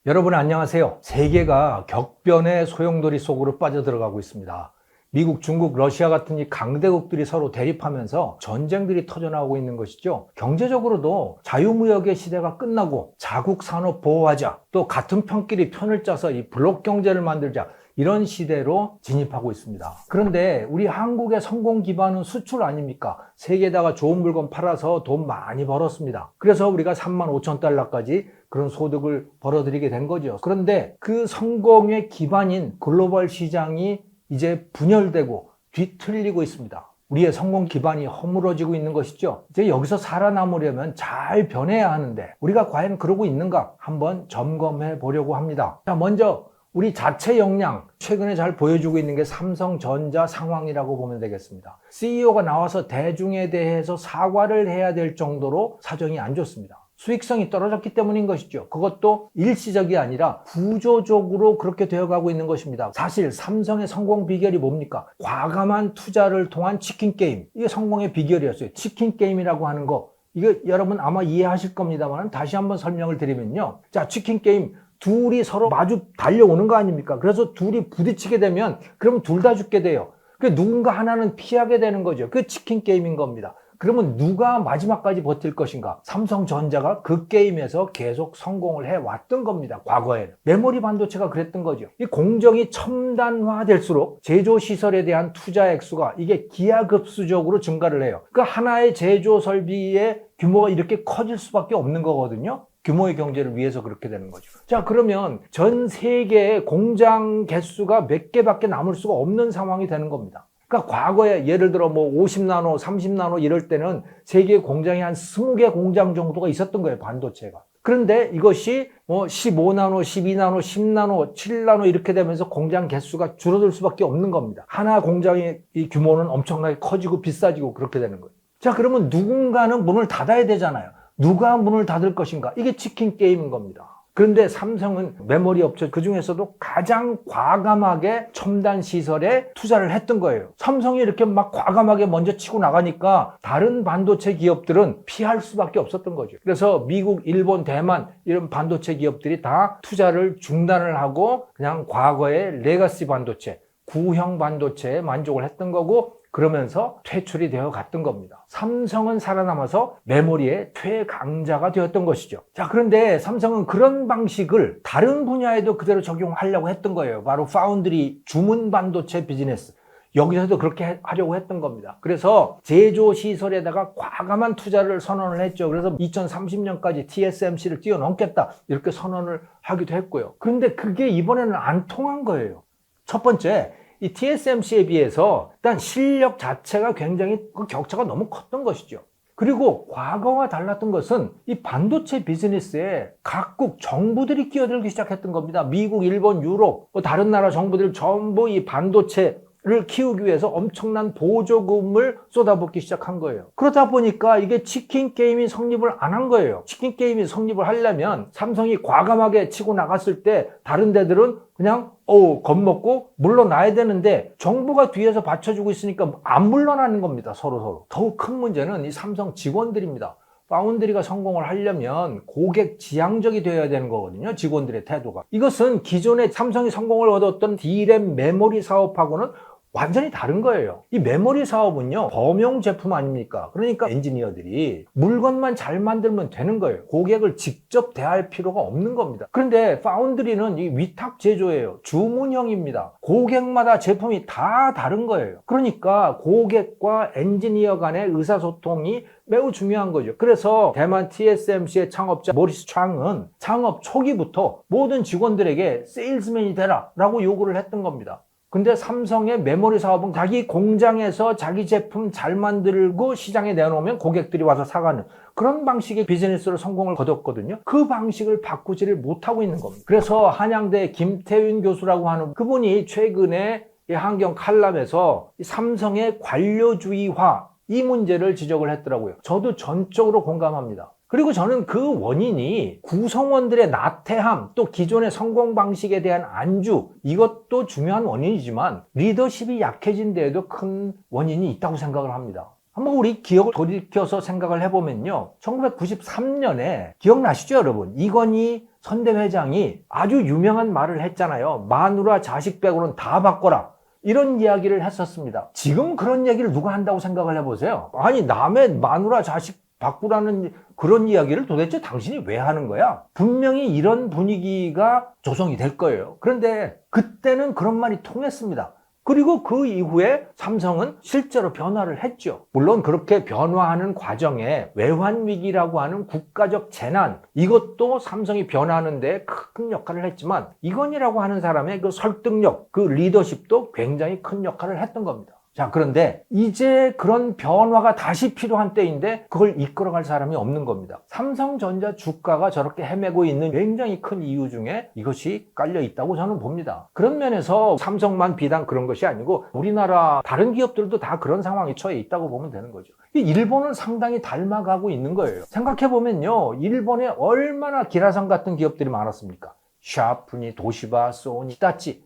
여러분 안녕하세요. 세계가 격변의 소용돌이 속으로 빠져들어가고 있습니다. 미국, 중국, 러시아 같은 이 강대국들이 서로 대립하면서 전쟁들이 터져나오고 있는 것이죠. 경제적으로도 자유무역의 시대가 끝나고 자국 산업 보호하자, 또 같은 편끼리 편을 짜서 이 블록 경제를 만들자, 이런 시대로 진입하고 있습니다. 그런데 우리 한국의 성공 기반은 수출 아닙니까? 세계에다가 좋은 물건 팔아서 돈 많이 벌었습니다. 그래서 우리가 35,000달러까지 그런 소득을 벌어들이게 된 거죠. 그런데 그 성공의 기반인 글로벌 시장이 이제 분열되고 뒤틀리고 있습니다. 우리의 성공 기반이 허물어지고 있는 것이죠. 이제 여기서 살아남으려면 잘 변해야 하는데 우리가 과연 그러고 있는가 한번 점검해 보려고 합니다. 자, 먼저 우리 자체 역량, 최근에 잘 보여주고 있는 게 삼성전자 상황이라고 보면 되겠습니다. CEO가 나와서 대중에 대해서 사과를 해야 될 정도로 사정이 안 좋습니다. 수익성이 떨어졌기 때문인 것이죠. 그것도 일시적이 아니라 구조적으로 그렇게 되어가고 있는 것입니다. 사실 삼성의 성공 비결이 뭡니까? 과감한 투자를 통한 치킨게임. 이게 성공의 비결이었어요. 치킨게임이라고 하는 거, 이거 여러분 아마 이해하실 겁니다만 다시 한번 설명을 드리면요. 자, 치킨게임. 둘이 서로 마주 달려오는 거 아닙니까? 그래서 둘이 부딪히게 되면 그러면 둘 다 죽게 돼요. 누군가 하나는 피하게 되는 거죠. 그 치킨 게임인 겁니다. 그러면 누가 마지막까지 버틸 것인가? 삼성전자가 그 게임에서 계속 성공을 해왔던 겁니다. 과거에는. 메모리 반도체가 그랬던 거죠. 이 공정이 첨단화될수록 제조시설에 대한 투자 액수가 이게 기하급수적으로 증가를 해요. 그 하나의 제조 설비의 규모가 이렇게 커질 수밖에 없는 거거든요. 규모의 경제를 위해서 그렇게 되는 거죠. 자, 그러면 전 세계의 공장 개수가 몇 개밖에 남을 수가 없는 상황이 되는 겁니다. 그러니까 과거에 예를 들어 50나노, 30나노 이럴 때는 세계 공장이 한 20개 공장 정도가 있었던 거예요, 반도체가. 그런데 이것이 15나노, 12나노, 10나노, 7나노 이렇게 되면서 공장 개수가 줄어들 수밖에 없는 겁니다. 하나 공장의 이 규모는 엄청나게 커지고 비싸지고 그렇게 되는 거예요. 자, 그러면 누군가는 문을 닫아야 되잖아요. 누가 문을 닫을 것인가? 이게 치킨 게임인 겁니다. 그런데 삼성은 메모리 업체 그 중에서도 가장 과감하게 첨단 시설에 투자를 했던 거예요. 삼성이 이렇게 막 과감하게 먼저 치고 나가니까 다른 반도체 기업들은 피할 수밖에 없었던 거죠. 그래서 미국, 일본, 대만 이런 반도체 기업들이 다 투자를 중단을 하고 그냥 과거의 레거시 반도체, 구형 반도체에 만족을 했던 거고, 그러면서 퇴출이 되어 갔던 겁니다. 삼성은 살아남아서 메모리의 최강자가 되었던 것이죠. 자, 그런데 삼성은 그런 방식을 다른 분야에도 그대로 적용하려고 했던 거예요. 바로 파운드리 주문 반도체 비즈니스. 여기서도 그렇게 하려고 했던 겁니다. 그래서 제조 시설에다가 과감한 투자를 선언을 했죠. 그래서 2030년까지 TSMC를 뛰어넘겠다 이렇게 선언을 하기도 했고요. 그런데 그게 이번에는 안 통한 거예요. 첫 번째, 이 TSMC에 비해서 일단 실력 자체가 굉장히 그 격차가 너무 컸던 것이죠. 그리고 과거와 달랐던 것은 이 반도체 비즈니스에 각국 정부들이 끼어들기 시작했던 겁니다. 미국, 일본, 유럽, 다른 나라 정부들 전부 이 반도체를 키우기 위해서 엄청난 보조금을 쏟아붓기 시작한 거예요. 그러다 보니까 이게 치킨 게임이 성립을 안 한 거예요. 치킨 게임이 성립을 하려면 삼성이 과감하게 치고 나갔을 때 다른 데들은 그냥 겁먹고 물러나야 되는데 정부가 뒤에서 받쳐주고 있으니까 안 물러나는 겁니다. 서로. 더욱 큰 문제는 이 삼성 직원들입니다. 파운드리가 성공을 하려면 고객 지향적이 되어야 되는 거거든요. 직원들의 태도가. 이것은 기존에 삼성이 성공을 얻었던 D램 메모리 사업하고는 완전히 다른 거예요. 이 메모리 사업은요, 범용 제품 아닙니까? 그러니까 엔지니어들이 물건만 잘 만들면 되는 거예요. 고객을 직접 대할 필요가 없는 겁니다. 그런데 파운드리는 이 위탁 제조예요. 주문형입니다. 고객마다 제품이 다 다른 거예요. 그러니까 고객과 엔지니어 간의 의사소통이 매우 중요한 거죠. 그래서 대만 TSMC의 창업자 모리스 창은 창업 초기부터 모든 직원들에게 세일즈맨이 되라 라고 요구를 했던 겁니다. 근데 삼성의 메모리 사업은 자기 공장에서 자기 제품 잘 만들고 시장에 내놓으면 고객들이 와서 사가는 그런 방식의 비즈니스로 성공을 거뒀거든요. 그 방식을 바꾸지를 못하고 있는 겁니다. 그래서 한양대 김태윤 교수라고 하는 그분이 최근에 이 한경 칼럼에서 삼성의 관료주의화 이 문제를 지적을 했더라고요. 저도 전적으로 공감합니다. 그리고 저는 그 원인이 구성원들의 나태함, 또 기존의 성공 방식에 대한 안주, 이것도 중요한 원인이지만 리더십이 약해진 데에도 큰 원인이 있다고 생각을 합니다. 한번 우리 기억을 돌이켜서 생각을 해보면요. 1993년에 기억나시죠, 여러분? 이건희 선대회장이 아주 유명한 말을 했잖아요. 마누라 자식 빼고는 다 바꿔라. 이런 이야기를 했었습니다. 지금 그런 얘기를 누가 한다고 생각을 해보세요. 아니, 남의 마누라 자식 바꾸라는 그런 이야기를 도대체 당신이 왜 하는 거야? 분명히 이런 분위기가 조성이 될 거예요. 그런데 그때는 그런 말이 통했습니다. 그리고 그 이후에 삼성은 실제로 변화를 했죠. 물론 그렇게 변화하는 과정에 외환위기라고 하는 국가적 재난, 이것도 삼성이 변화하는 데 큰 역할을 했지만 이건희라고 하는 사람의 그 설득력, 그 리더십도 굉장히 큰 역할을 했던 겁니다. 자, 그런데 이제 그런 변화가 다시 필요한 때인데 그걸 이끌어갈 사람이 없는 겁니다. 삼성전자 주가가 저렇게 헤매고 있는 굉장히 큰 이유 중에 이것이 깔려 있다고 저는 봅니다. 그런 면에서 삼성만 비단 그런 것이 아니고 우리나라 다른 기업들도 다 그런 상황에 처해 있다고 보면 되는 거죠. 일본은 상당히 닮아가고 있는 거예요. 생각해보면요, 일본에 얼마나 기라성 같은 기업들이 많았습니까? 샤프니, 도시바, 소니, 히타치,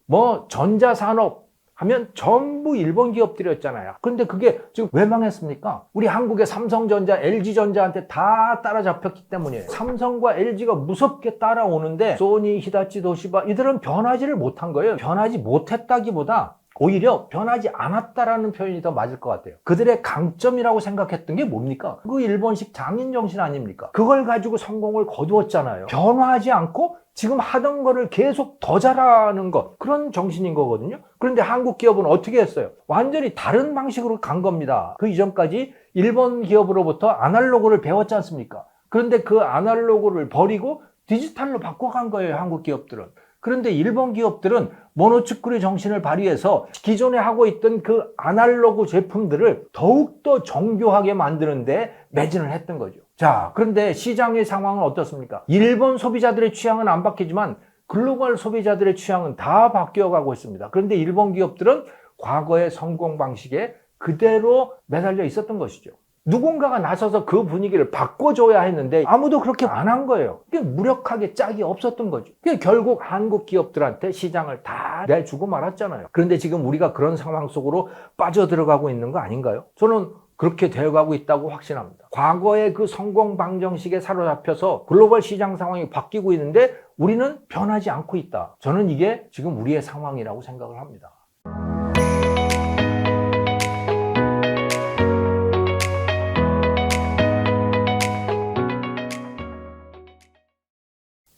전자산업 하면 전부 일본 기업들이었잖아요. 그런데 그게 지금 왜 망했습니까? 우리 한국의 삼성전자, LG전자한테 다 따라잡혔기 때문이에요. 삼성과 LG가 무섭게 따라오는데 소니, 히타치, 도시바 이들은 변하지를 못한 거예요. 변하지 못했다기보다 오히려 변하지 않았다라는 표현이 더 맞을 것 같아요. 그들의 강점이라고 생각했던 게 뭡니까? 그 일본식 장인 정신 아닙니까? 그걸 가지고 성공을 거두었잖아요. 변화하지 않고 지금 하던 거를 계속 더 잘하는 것, 그런 정신인 거거든요. 그런데 한국 기업은 어떻게 했어요? 완전히 다른 방식으로 간 겁니다. 그 이전까지 일본 기업으로부터 아날로그를 배웠지 않습니까? 그런데 그 아날로그를 버리고 디지털로 바꿔간 거예요, 한국 기업들은. 그런데 일본 기업들은 모노츠쿠리 정신을 발휘해서 기존에 하고 있던 그 아날로그 제품들을 더욱더 정교하게 만드는데 매진을 했던 거죠. 자, 그런데 시장의 상황은 어떻습니까? 일본 소비자들의 취향은 안 바뀌지만 글로벌 소비자들의 취향은 다 바뀌어가고 있습니다. 그런데 일본 기업들은 과거의 성공 방식에 그대로 매달려 있었던 것이죠. 누군가가 나서서 그 분위기를 바꿔줘야 했는데 아무도 그렇게 안 한 거예요. 그게 무력하게 짝이 없었던 거죠. 그게 결국 한국 기업들한테 시장을 다 내주고 말았잖아요. 그런데 지금 우리가 그런 상황 속으로 빠져들어가고 있는 거 아닌가요? 저는 그렇게 되어가고 있다고 확신합니다. 과거의 그 성공 방정식에 사로잡혀서 글로벌 시장 상황이 바뀌고 있는데 우리는 변하지 않고 있다. 저는 이게 지금 우리의 상황이라고 생각을 합니다.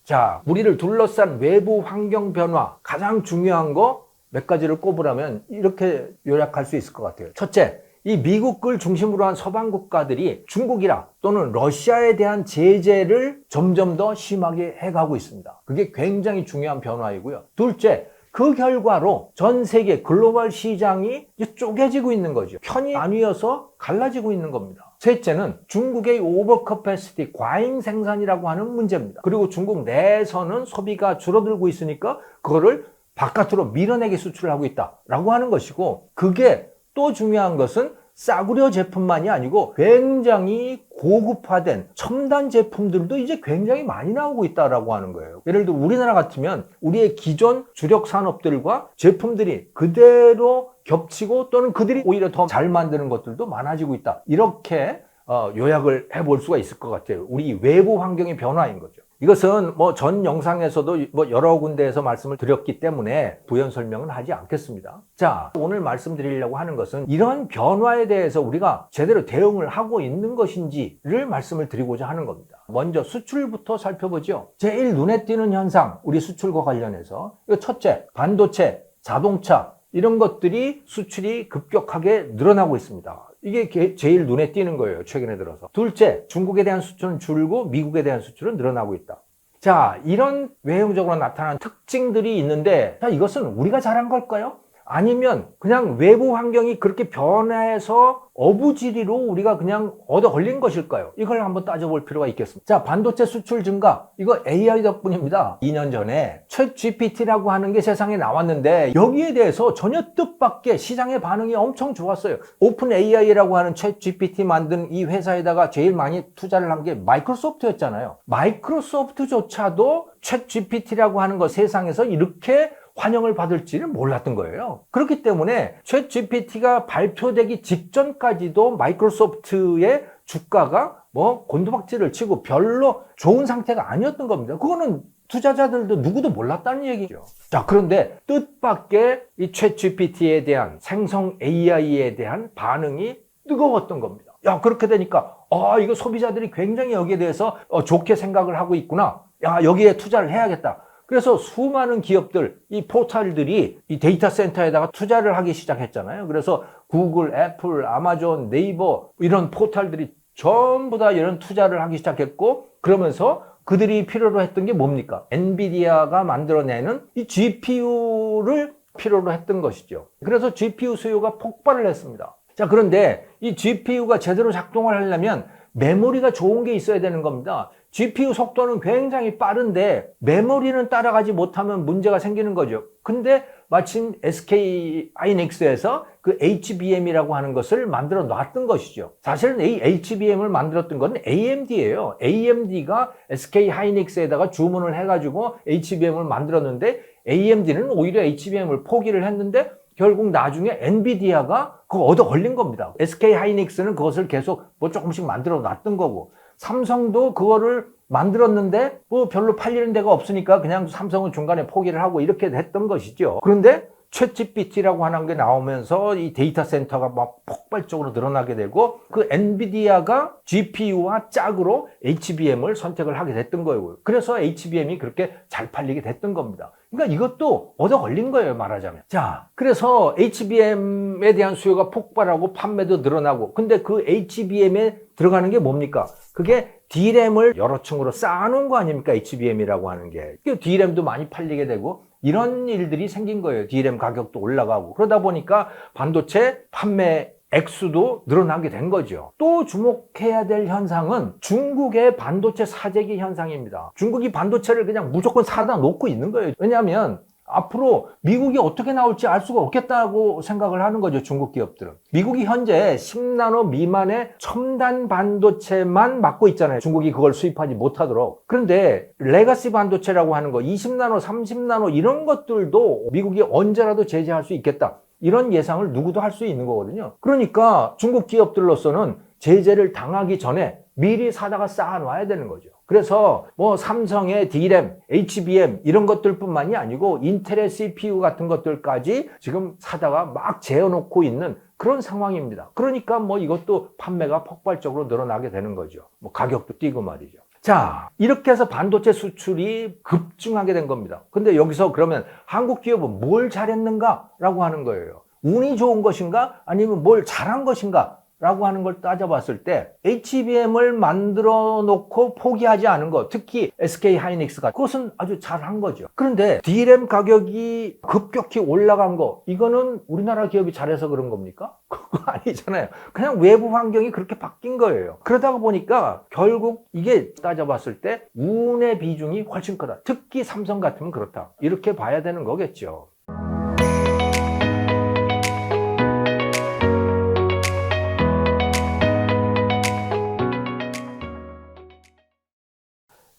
자, 우리를 둘러싼 외부 환경 변화, 가장 중요한 거 몇 가지를 꼽으라면 이렇게 요약할 수 있을 것 같아요. 첫째, 이 미국을 중심으로 한 서방 국가들이 중국이라 또는 러시아에 대한 제재를 점점 더 심하게 해가고 있습니다. 그게 굉장히 중요한 변화이고요. 둘째, 그 결과로 전 세계 글로벌 시장이 쪼개지고 있는 거죠. 편이 나뉘어서 갈라지고 있는 겁니다. 셋째는 중국의 오버커패시티, 과잉 생산이라고 하는 문제입니다. 그리고 중국 내에서는 소비가 줄어들고 있으니까 그거를 바깥으로 밀어내게 수출을 하고 있다라고 하는 것이고, 그게 또 중요한 것은 싸구려 제품만이 아니고 굉장히 고급화된 첨단 제품들도 이제 굉장히 많이 나오고 있다라고 하는 거예요. 예를 들어 우리나라 같으면 우리의 기존 주력 산업들과 제품들이 그대로 겹치고 또는 그들이 오히려 더 잘 만드는 것들도 많아지고 있다. 이렇게 요약을 해볼 수가 있을 것 같아요. 우리 외부 환경의 변화인 거죠. 이것은 전 영상에서도 여러 군데에서 말씀을 드렸기 때문에 부연 설명은 하지 않겠습니다. 자, 오늘 말씀드리려고 하는 것은 이런 변화에 대해서 우리가 제대로 대응을 하고 있는 것인지를 말씀을 드리고자 하는 겁니다. 먼저 수출부터 살펴보죠. 제일 눈에 띄는 현상, 우리 수출과 관련해서 첫째, 반도체, 자동차 이런 것들이 수출이 급격하게 늘어나고 있습니다. 이게 제일 눈에 띄는 거예요, 최근에 들어서. 둘째, 중국에 대한 수출은 줄고 미국에 대한 수출은 늘어나고 있다. 자, 이런 외형적으로 나타난 특징들이 있는데, 자, 이것은 우리가 잘한 걸까요? 아니면 그냥 외부 환경이 그렇게 변해서 어부지리로 우리가 그냥 얻어 걸린 것일까요? 이걸 한번 따져볼 필요가 있겠습니다. 자, 반도체 수출 증가, 이거 AI 덕분입니다. 2년 전에 챗GPT라고 하는 게 세상에 나왔는데 여기에 대해서 전혀 뜻밖의 시장의 반응이 엄청 좋았어요. 오픈 AI라고 하는 챗GPT 만든 이 회사에다가 제일 많이 투자를 한 게 마이크로소프트였잖아요. 마이크로소프트조차도 챗GPT라고 하는 거 세상에서 이렇게 환영을 받을지는 몰랐던 거예요. 그렇기 때문에 챗 GPT가 발표되기 직전까지도 마이크로소프트의 주가가 뭐 곤두박질을 치고 별로 좋은 상태가 아니었던 겁니다. 그거는 투자자들도 누구도 몰랐다는 얘기죠. 자, 그런데 뜻밖의 이 챗 GPT에 대한 생성 AI에 대한 반응이 뜨거웠던 겁니다. 야, 그렇게 되니까 이거 소비자들이 굉장히 여기에 대해서 좋게 생각을 하고 있구나. 야, 여기에 투자를 해야겠다. 그래서 수많은 기업들, 이 포털들이 이 데이터 센터에다가 투자를 하기 시작했잖아요. 그래서 구글, 애플, 아마존, 네이버 이런 포털들이 전부 다 이런 투자를 하기 시작했고, 그러면서 그들이 필요로 했던 게 뭡니까? 엔비디아가 만들어내는 이 GPU를 필요로 했던 것이죠. 그래서 GPU 수요가 폭발을 했습니다. 자, 그런데 이 GPU가 제대로 작동을 하려면 메모리가 좋은 게 있어야 되는 겁니다. GPU 속도는 굉장히 빠른데 메모리는 따라가지 못하면 문제가 생기는 거죠. 근데 마침 SK 하이닉스에서 그 HBM이라고 하는 것을 만들어 놨던 것이죠. 사실은 이 HBM을 만들었던 건 AMD예요. AMD가 SK 하이닉스에다가 주문을 해가지고 HBM을 만들었는데 AMD는 오히려 HBM을 포기를 했는데 결국 나중에 엔비디아가 그거 얻어 걸린 겁니다. SK 하이닉스는 그것을 계속 뭐 조금씩 만들어 놨던 거고, 삼성도 그거를 만들었는데 뭐 별로 팔리는 데가 없으니까 그냥 삼성은 중간에 포기를 하고 이렇게 했던 것이죠. 그런데 챗 GPT라고 하는 게 나오면서 이 데이터 센터가 막 폭발적으로 늘어나게 되고, 그 엔비디아가 GPU와 짝으로 HBM을 선택을 하게 됐던 거예요. 그래서 HBM이 그렇게 잘 팔리게 됐던 겁니다. 그러니까 이것도 얻어 걸린 거예요, 말하자면. 자, 그래서 HBM에 대한 수요가 폭발하고 판매도 늘어나고, 근데 그 HBM에 들어가는 게 뭡니까? 그게 D램을 여러 층으로 쌓아놓은 거 아닙니까? HBM이라고 하는 게. D램도 많이 팔리게 되고 이런 일들이 생긴 거예요. D램 가격도 올라가고. 그러다 보니까 반도체 판매 액수도 늘어나게 된 거죠. 또 주목해야 될 현상은 중국의 반도체 사재기 현상입니다. 중국이 반도체를 그냥 무조건 사다 놓고 있는 거예요. 왜냐하면 앞으로 미국이 어떻게 나올지 알 수가 없겠다고 생각을 하는 거죠, 중국 기업들은. 미국이 현재 10나노 미만의 첨단 반도체만 맡고 있잖아요. 중국이 그걸 수입하지 못하도록. 그런데 레가시 반도체라고 하는 거, 20나노, 30나노 이런 것들도 미국이 언제라도 제재할 수 있겠다. 이런 예상을 누구도 할 수 있는 거거든요. 그러니까 중국 기업들로서는 제재를 당하기 전에 미리 사다가 쌓아놔야 되는 거죠. 그래서 뭐 삼성의 D램, HBM 이런 것들뿐만이 아니고 인텔의 CPU 같은 것들까지 지금 사다가 막 재어놓고 있는 그런 상황입니다. 그러니까 뭐 이것도 판매가 폭발적으로 늘어나게 되는 거죠. 뭐 가격도 뛰고 말이죠. 자, 이렇게 해서 반도체 수출이 급증하게 된 겁니다. 근데 여기서 그러면 한국 기업은 뭘 잘했는가라고 하는 거예요. 운이 좋은 것인가? 아니면 뭘 잘한 것인가? 라고 하는 걸 따져봤을 때 HBM을 만들어 놓고 포기하지 않은 것, 특히 SK 하이닉스가 그것은 아주 잘한 거죠. 그런데 D램 가격이 급격히 올라간 거, 이거는 우리나라 기업이 잘해서 그런 겁니까? 그거 아니잖아요. 그냥 외부 환경이 그렇게 바뀐 거예요. 그러다가 보니까 결국 이게 따져봤을 때 운의 비중이 훨씬 크다. 특히 삼성 같으면 그렇다. 이렇게 봐야 되는 거겠죠.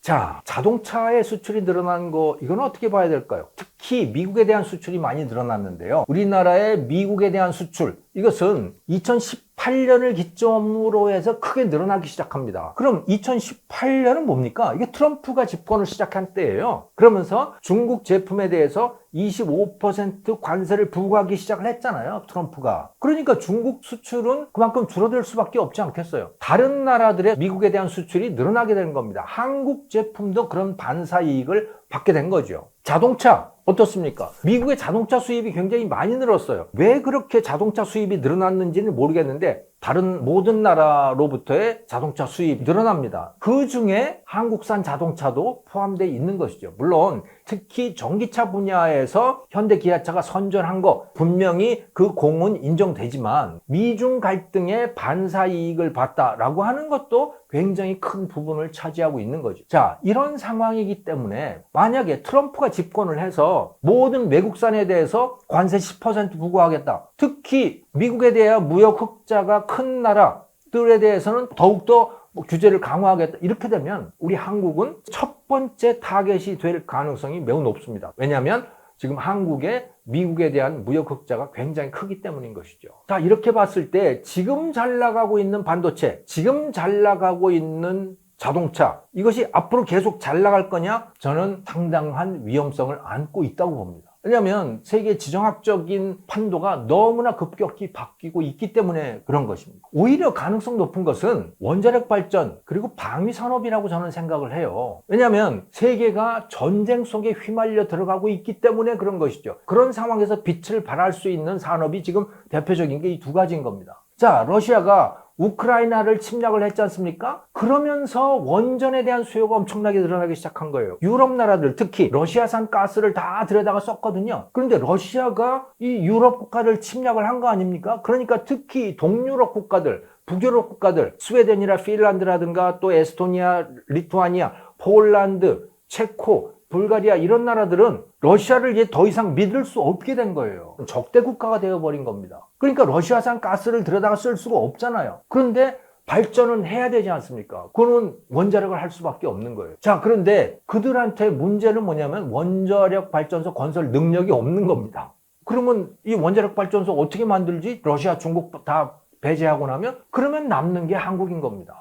자, 자동차의 수출이 늘어난 거, 이건 어떻게 봐야 될까요? 특히 미국에 대한 수출이 많이 늘어났는데요. 우리나라의 미국에 대한 수출, 이것은 2018년을 기점으로 해서 크게 늘어나기 시작합니다. 그럼 2018년은 뭡니까? 이게 트럼프가 집권을 시작한 때예요. 그러면서 중국 제품에 대해서 25% 관세를 부과하기 시작을 했잖아요, 트럼프가. 그러니까 중국 수출은 그만큼 줄어들 수밖에 없지 않겠어요. 다른 나라들의 미국에 대한 수출이 늘어나게 되는 겁니다. 한국 제품도 그런 반사 이익을 받게 된 거죠. 자동차 어떻습니까? 미국의 자동차 수입이 굉장히 많이 늘었어요. 왜 그렇게 자동차 수입이 늘어났는지는 모르겠는데 다른 모든 나라로부터의 자동차 수입이 늘어납니다. 그 중에 한국산 자동차도 포함되어 있는 것이죠. 물론 특히 전기차 분야에서 현대 기아차가 선전한 거 분명히 그 공은 인정되지만 미중 갈등의 반사 이익을 봤다라고 하는 것도 굉장히 큰 부분을 차지하고 있는 거죠. 자, 이런 상황이기 때문에 만약에 트럼프가 집권을 해서 모든 외국산에 대해서 관세 10% 부과하겠다. 특히 미국에 대한 무역 흑자가 큰 나라들에 대해서는 더욱더 규제를 강화하겠다. 이렇게 되면 우리 한국은 첫 번째 타겟이 될 가능성이 매우 높습니다. 왜냐하면 지금 한국의 미국에 대한 무역 흑자가 굉장히 크기 때문인 것이죠. 자, 이렇게 봤을 때 지금 잘 나가고 있는 반도체, 지금 잘 나가고 있는 자동차, 이것이 앞으로 계속 잘 나갈 거냐? 저는 상당한 위험성을 안고 있다고 봅니다. 왜냐하면 세계 지정학적인 판도가 너무나 급격히 바뀌고 있기 때문에 그런 것입니다. 오히려 가능성 높은 것은 원자력 발전 그리고 방위 산업이라고 저는 생각을 해요. 왜냐하면 세계가 전쟁 속에 휘말려 들어가고 있기 때문에 그런 것이죠. 그런 상황에서 빛을 발할 수 있는 산업이 지금 대표적인 게 이 두 가지인 겁니다. 자, 러시아가 우크라이나를 침략을 했지 않습니까? 그러면서 원전에 대한 수요가 엄청나게 늘어나기 시작한 거예요. 유럽 나라들, 특히 러시아산 가스를 다 들여다가 썼거든요. 그런데 러시아가 이 유럽 국가를 침략을 한 거 아닙니까? 그러니까 특히 동유럽 국가들, 북유럽 국가들, 스웨덴이나 핀란드라든가 또 에스토니아, 리투아니아, 폴란드, 체코, 불가리아 이런 나라들은 러시아를 이제 더 이상 믿을 수 없게 된 거예요. 적대 국가가 되어버린 겁니다. 그러니까 러시아산 가스를 들여다가 쓸 수가 없잖아요. 그런데 발전은 해야 되지 않습니까? 그거는 원자력을 할 수밖에 없는 거예요. 자, 그런데 그들한테 문제는 뭐냐면 원자력 발전소 건설 능력이 없는 겁니다. 그러면 이 원자력 발전소 어떻게 만들지? 러시아, 중국 다 배제하고 나면? 그러면 남는 게 한국인 겁니다.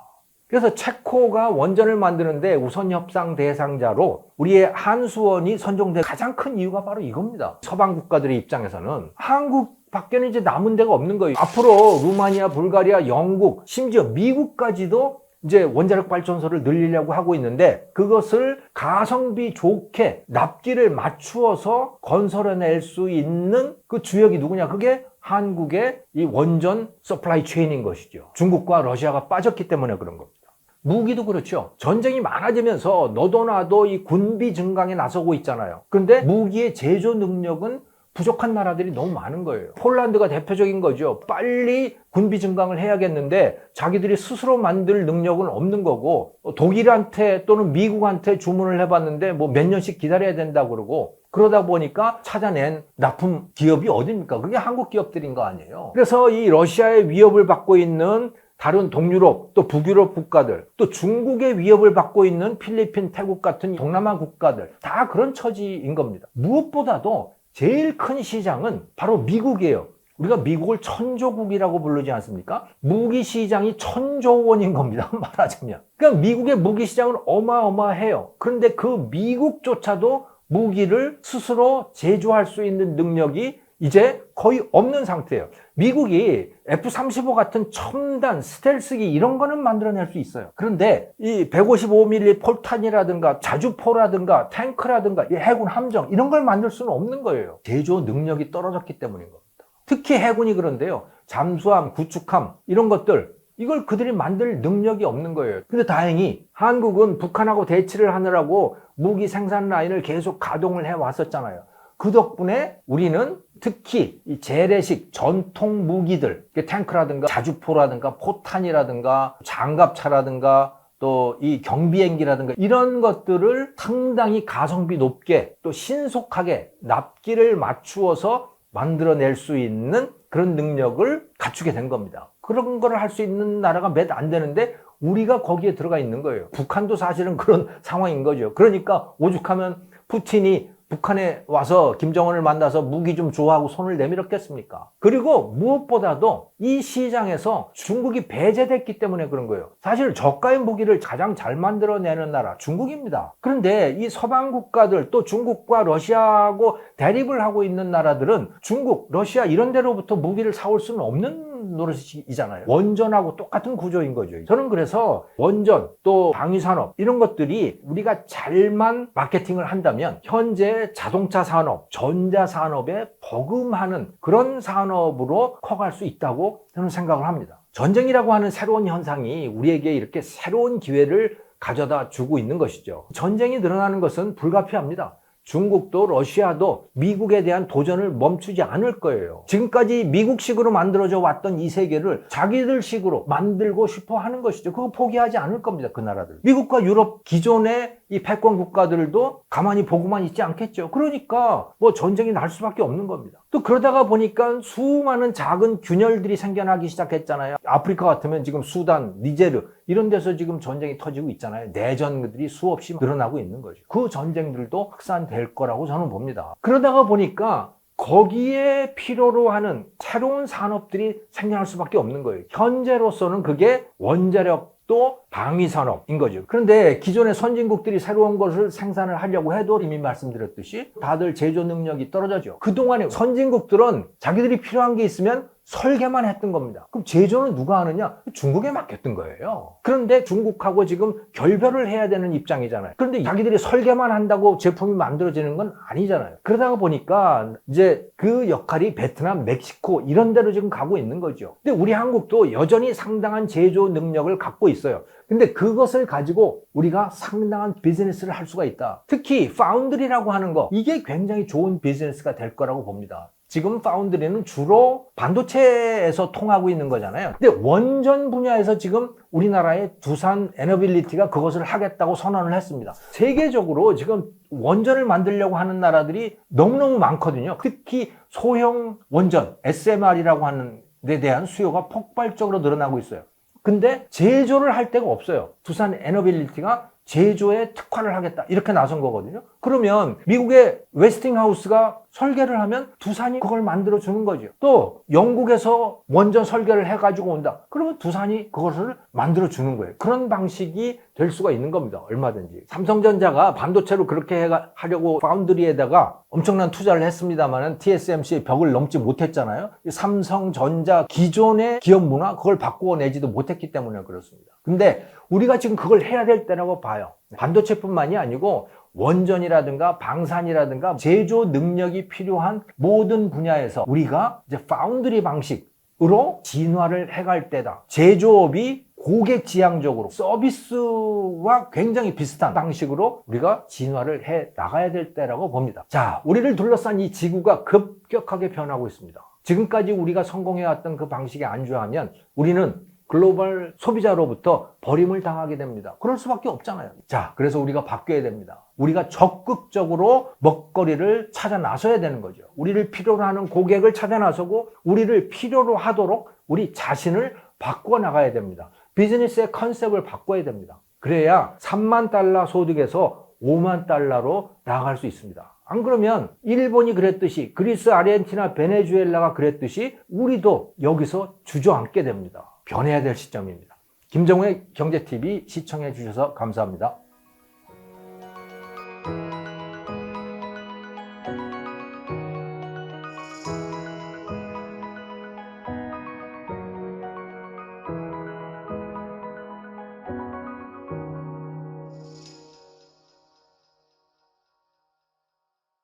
그래서 체코가 원전을 만드는데 우선 협상 대상자로 우리의 한수원이 선정된 가장 큰 이유가 바로 이겁니다. 서방 국가들의 입장에서는 한국밖에는 이제 남은 데가 없는 거예요. 앞으로 루마니아, 불가리아, 영국, 심지어 미국까지도 이제 원자력 발전소를 늘리려고 하고 있는데 그것을 가성비 좋게 납기를 맞추어서 건설해낼 수 있는 그 주역이 누구냐? 그게 한국의 이 원전 서플라이 체인인 것이죠. 중국과 러시아가 빠졌기 때문에 그런 겁니다. 무기도 그렇죠. 전쟁이 많아지면서 너도 나도 이 군비 증강에 나서고 있잖아요. 그런데 무기의 제조 능력은 부족한 나라들이 너무 많은 거예요. 폴란드가 대표적인 거죠. 빨리 군비 증강을 해야겠는데 자기들이 스스로 만들 능력은 없는 거고 독일한테 또는 미국한테 주문을 해봤는데 뭐 몇 년씩 기다려야 된다고 그러고 그러다 보니까 찾아낸 납품 기업이 어딥니까? 그게 한국 기업들인 거 아니에요. 그래서 이 러시아의 위협을 받고 있는 다른 동유럽 또 북유럽 국가들 또 중국의 위협을 받고 있는 필리핀, 태국 같은 동남아 국가들 다 그런 처지인 겁니다. 무엇보다도 제일 큰 시장은 바로 미국이에요. 우리가 미국을 천조국이라고 부르지 않습니까? 무기 시장이 1,000조 원인 겁니다. 말하자면. 그러니까 미국의 무기 시장은 어마어마해요. 그런데 그 미국조차도 무기를 스스로 제조할 수 있는 능력이 이제 거의 없는 상태예요. 미국이 F-35 같은 첨단 스텔스기 이런 거는 만들어낼 수 있어요. 그런데 이 155mm 포탄이라든가 자주포라든가 탱크라든가 해군 함정 이런 걸 만들 수는 없는 거예요. 제조 능력이 떨어졌기 때문인 겁니다. 특히 해군이 그런데요. 잠수함, 구축함 이런 것들 이걸 그들이 만들 능력이 없는 거예요. 근데 다행히 한국은 북한하고 대치를 하느라고 무기 생산 라인을 계속 가동을 해왔었잖아요. 그 덕분에 우리는 특히 이 재래식 전통 무기들, 탱크라든가 자주포라든가 포탄이라든가 장갑차라든가 또 이 경비행기라든가 이런 것들을 상당히 가성비 높게 또 신속하게 납기를 맞추어서 만들어낼 수 있는 그런 능력을 갖추게 된 겁니다. 그런 거를 할 수 있는 나라가 몇 안 되는데 우리가 거기에 들어가 있는 거예요. 북한도 사실은 그런 상황인 거죠. 그러니까 오죽하면 푸틴이 북한에 와서 김정은을 만나서 무기 좀 줘 하고 손을 내밀었겠습니까? 그리고 무엇보다도 이 시장에서 중국이 배제됐기 때문에 그런 거예요. 사실 저가의 무기를 가장 잘 만들어내는 나라 중국입니다. 그런데 이 서방 국가들 또 중국과 러시아하고 대립을 하고 있는 나라들은 중국, 러시아 이런 데로부터 무기를 사올 수는 없는 노릇이잖아요. 원전하고 똑같은 구조인 거죠. 저는 그래서 원전 또 방위산업 이런 것들이 우리가 잘만 마케팅을 한다면 현재 자동차 산업, 전자산업에 버금하는 그런 산업으로 커갈 수 있다고 저는 생각을 합니다. 전쟁이라고 하는 새로운 현상이 우리에게 이렇게 새로운 기회를 가져다 주고 있는 것이죠. 전쟁이 늘어나는 것은 불가피합니다. 중국도 러시아도 미국에 대한 도전을 멈추지 않을 거예요. 지금까지 미국식으로 만들어져 왔던 이 세계를 자기들식으로 만들고 싶어 하는 것이죠. 그거 포기하지 않을 겁니다. 그 나라들. 미국과 유럽 기존의 이 패권 국가들도 가만히 보고만 있지 않겠죠. 그러니까 뭐 전쟁이 날 수밖에 없는 겁니다. 또 그러다가 보니까 수많은 작은 균열들이 생겨나기 시작했잖아요. 아프리카 같으면 지금 수단, 니제르 이런 데서 지금 전쟁이 터지고 있잖아요. 내전들이 수없이 늘어나고 있는 거죠. 그 전쟁들도 확산될 거라고 저는 봅니다. 그러다가 보니까 거기에 필요로 하는 새로운 산업들이 생겨날 수밖에 없는 거예요. 현재로서는 그게 원자력 또 방위산업인 거죠. 그런데 기존의 선진국들이 새로운 것을 생산을 하려고 해도 이미 말씀드렸듯이 다들 제조 능력이 떨어져죠. 그동안에 선진국들은 자기들이 필요한 게 있으면 설계만 했던 겁니다. 그럼 제조는 누가 하느냐? 중국에 맡겼던 거예요. 그런데 중국하고 지금 결별을 해야 되는 입장이잖아요. 그런데 자기들이 설계만 한다고 제품이 만들어지는 건 아니잖아요. 그러다가 보니까 이제 그 역할이 베트남, 멕시코 이런 데로 지금 가고 있는 거죠. 근데 우리 한국도 여전히 상당한 제조 능력을 갖고 있어요. 근데 그것을 가지고 우리가 상당한 비즈니스를 할 수가 있다. 특히 파운드리라고 하는 거, 이게 굉장히 좋은 비즈니스가 될 거라고 봅니다. 지금 파운드리는 주로 반도체에서 통하고 있는 거잖아요. 근데 원전 분야에서 지금 우리나라의 두산 에너빌리티가 그것을 하겠다고 선언을 했습니다. 세계적으로 지금 원전을 만들려고 하는 나라들이 너무너무 많거든요. 특히 소형 원전, SMR이라고 하는 데 대한 수요가 폭발적으로 늘어나고 있어요. 근데 제조를 할 데가 없어요. 두산 에너빌리티가 제조에 특화를 하겠다 이렇게 나선 거거든요. 그러면 미국의 웨스팅하우스가 설계를 하면 두산이 그걸 만들어 주는 거죠. 또 영국에서 원전 설계를 해가지고 온다. 그러면 두산이 그것을 만들어 주는 거예요. 그런 방식이 될 수가 있는 겁니다. 얼마든지. 삼성전자가 반도체로 그렇게 하려고 파운드리에다가 엄청난 투자를 했습니다만 TSMC의 벽을 넘지 못했잖아요. 삼성전자 기존의 기업 문화 그걸 바꾸어내지도 못했기 때문에 그렇습니다. 근데 우리가 지금 그걸 해야 될 때라고 봐요. 반도체뿐만이 아니고 원전이라든가 방산이라든가 제조 능력이 필요한 모든 분야에서 우리가 이제 파운드리 방식으로 진화를 해갈 때다. 제조업이 고객 지향적으로 서비스와 굉장히 비슷한 방식으로 우리가 진화를 해 나가야 될 때라고 봅니다. 자, 우리를 둘러싼 이 지구가 급격하게 변하고 있습니다. 지금까지 우리가 성공해왔던 그 방식에 안주하면 우리는 글로벌 소비자로부터 버림을 당하게 됩니다. 그럴 수밖에 없잖아요. 자, 그래서 우리가 바뀌어야 됩니다. 우리가 적극적으로 먹거리를 찾아 나서야 되는 거죠. 우리를 필요로 하는 고객을 찾아 나서고 우리를 필요로 하도록 우리 자신을 바꾸어 나가야 됩니다. 비즈니스의 컨셉을 바꿔야 됩니다. 그래야 3만 달러 소득에서 5만 달러로 나아갈 수 있습니다. 안 그러면 일본이 그랬듯이 그리스, 아르헨티나, 베네수엘라가 그랬듯이 우리도 여기서 주저앉게 됩니다. 변해야 될 시점입니다. 김정우의 경제TV 시청해 주셔서 감사합니다.